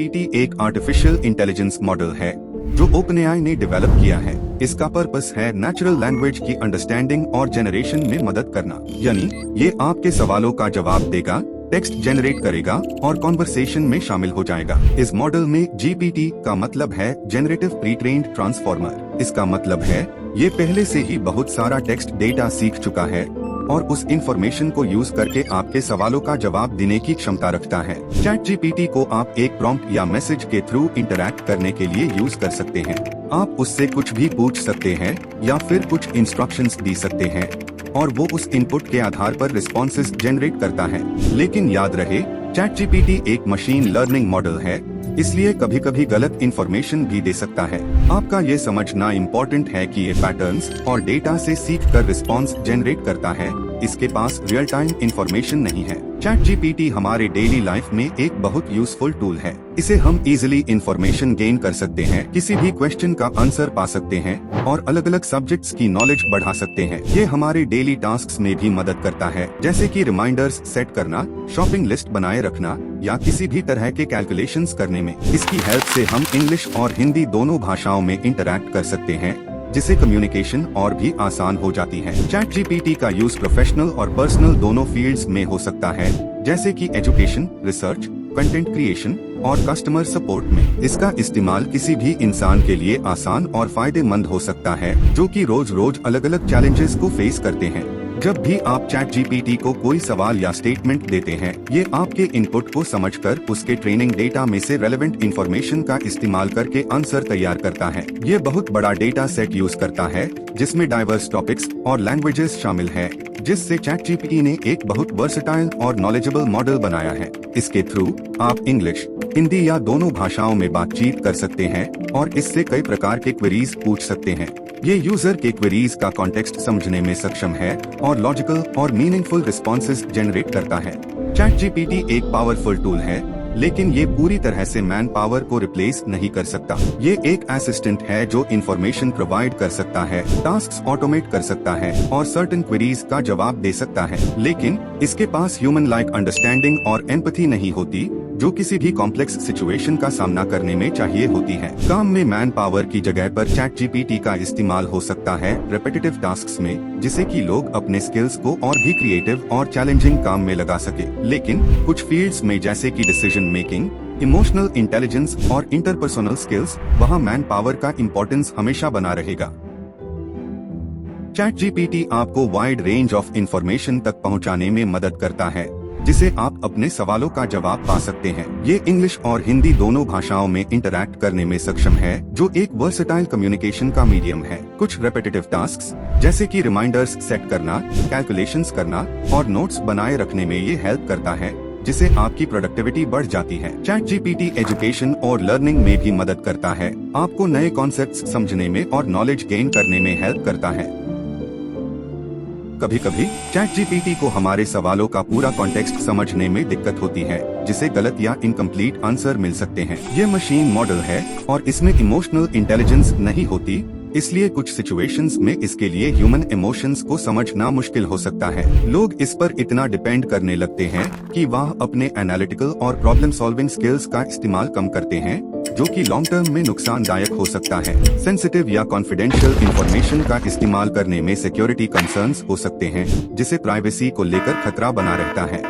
GPT एक artificial intelligence model है जो ओपनएआई ने डेवलप किया है। इसका पर्पस है नेचुरल लैंग्वेज की अंडरस्टैंडिंग और जनरेशन में मदद करना, यानी ये आपके सवालों का जवाब देगा, टेक्स्ट जनरेट करेगा और कॉन्वर्सेशन में शामिल हो जाएगा। इस मॉडल में जीपीटी का मतलब है जनरेटिव प्री ट्रेन्ड ट्रांसफॉर्मर। इसका मतलब है ये पहले से ही बहुत सारा टेक्स्ट डेटा सीख चुका है और उस इंफॉर्मेशन को यूज करके आपके सवालों का जवाब देने की क्षमता रखता है। चैट जीपीटी को आप एक प्रॉम्प्ट या मैसेज के थ्रू इंटरैक्ट करने के लिए यूज कर सकते हैं। आप उससे कुछ भी पूछ सकते हैं या फिर कुछ इंस्ट्रक्शंस दे सकते हैं और वो उस इनपुट के आधार पर रिस्पॉन्सेज जनरेट करता है। लेकिन याद रहे, चैट जीपीटी एक मशीन लर्निंग मॉडल है, इसलिए कभी कभी गलत इन्फॉर्मेशन भी दे सकता है। आपका ये समझना इम्पोर्टेंट है कि ये पैटर्न्स और डेटा से सीख कर रिस्पॉन्स जनरेट करता है। इसके पास रियल टाइम इंफॉर्मेशन नहीं है। चैट जीपीटी हमारे डेली लाइफ में एक बहुत यूजफुल टूल है। इसे हम इजीली इंफॉर्मेशन गेन कर सकते हैं, किसी भी क्वेश्चन का आंसर पा सकते हैं और अलग अलग सब्जेक्ट्स की नॉलेज बढ़ा सकते हैं। ये हमारे डेली टास्क्स में भी मदद करता है, जैसे कि रिमाइंडर्स सेट करना, शॉपिंग लिस्ट बनाए रखना या किसी भी तरह के कैलकुलेशंस करने में। इसकी हेल्प से हम इंग्लिश और हिंदी दोनों भाषाओं में इंटरैक्ट कर सकते हैं, जिससे कम्युनिकेशन और भी आसान हो जाती है। चैट जीपीटी का यूज प्रोफेशनल और पर्सनल दोनों फील्ड्स में हो सकता है, जैसे कि एजुकेशन, रिसर्च, कंटेंट क्रिएशन और कस्टमर सपोर्ट में। इसका इस्तेमाल किसी भी इंसान के लिए आसान और फायदेमंद हो सकता है, जो कि रोज रोज अलग अलग चैलेंजेस को फेस करते हैं। जब भी आप चैट जीपीटी को कोई सवाल या स्टेटमेंट देते हैं, ये आपके इनपुट को समझकर उसके ट्रेनिंग डेटा में से रेलेवेंट इंफॉर्मेशन का इस्तेमाल करके आंसर तैयार करता है। ये बहुत बड़ा डेटा सेट यूज करता है, जिसमें डाइवर्स टॉपिक्स और लैंग्वेजेस शामिल है, जिससे चैट जीपीटी ने एक बहुत वर्सेटाइल और नॉलेजेबल मॉडल बनाया है। इसके थ्रू आप इंग्लिश, हिंदी या दोनों भाषाओं में बातचीत कर सकते हैं और इससे कई प्रकार के क्वेरीज पूछ सकते हैं। ये यूजर के क्वेरीज का कॉन्टेक्स्ट समझने में सक्षम है और लॉजिकल और मीनिंगफुल रिस्पॉन्सेज जनरेट करता है। चैट जीपीटी एक पावरफुल टूल है, लेकिन ये पूरी तरह से मैन पावर को रिप्लेस नहीं कर सकता। ये एक असिस्टेंट है जो इंफॉर्मेशन प्रोवाइड कर सकता है, टास्क्स ऑटोमेट कर सकता है और सर्टेन क्वेरीज का जवाब दे सकता है, लेकिन इसके पास ह्यूमन लाइक अंडरस्टैंडिंग और एम्पैथी नहीं होती, जो किसी भी कॉम्प्लेक्स सिचुएशन का सामना करने में चाहिए होती है। काम में मैन पावर की जगह पर चैट जीपीटी का इस्तेमाल हो सकता है रेपिटेटिव टास्क्स में, जिससे कि लोग अपने स्किल्स को और भी क्रिएटिव और चैलेंजिंग काम में लगा सके। लेकिन कुछ फील्ड्स में, जैसे कि डिसीजन मेकिंग, इमोशनल इंटेलिजेंस और इंटरपर्सनल स्किल्स, वहाँ मैन पावर का इम्पोर्टेंस हमेशा बना रहेगा। चैट जीपीटी आपको वाइड रेंज ऑफ इंफॉर्मेशन तक पहुँचाने में मदद करता है, जिसे आप अपने सवालों का जवाब पा सकते हैं। ये इंग्लिश और हिंदी दोनों भाषाओं में इंटरैक्ट करने में सक्षम है, जो एक वर्सेटाइल कम्युनिकेशन का मीडियम है। कुछ रेपिटेटिव टास्क्स, जैसे कि रिमाइंडर्स सेट करना, कैलकुलेशंस करना और नोट्स बनाए रखने में ये हेल्प करता है, जिससे आपकी प्रोडक्टिविटी बढ़ जाती है। चैट जीपीटी एजुकेशन और लर्निंग में भी मदद करता है, आपको नए कॉन्सेप्ट्स समझने में और नॉलेज गेन करने में हेल्प करता है। कभी कभी चैट जीपीटी को हमारे सवालों का पूरा कॉन्टेक्स्ट समझने में दिक्कत होती है, जिसे गलत या इनकम्प्लीट आंसर मिल सकते हैं। ये मशीन मॉडल है और इसमें इमोशनल इंटेलिजेंस नहीं होती, इसलिए कुछ सिचुएशंस में इसके लिए ह्यूमन इमोशंस को समझना मुश्किल हो सकता है। लोग इस पर इतना डिपेंड करने लगते हैं कि वह अपने एनालिटिकल और प्रॉब्लम सॉल्विंग स्किल्स का इस्तेमाल कम करते हैं, जो कि लॉन्ग टर्म में नुकसानदायक हो सकता है। सेंसिटिव या कॉन्फिडेंशियल इंफॉर्मेशन का इस्तेमाल करने में सिक्योरिटी कंसर्न्स हो सकते हैं, जिसे प्राइवेसी को लेकर खतरा बना रहता है।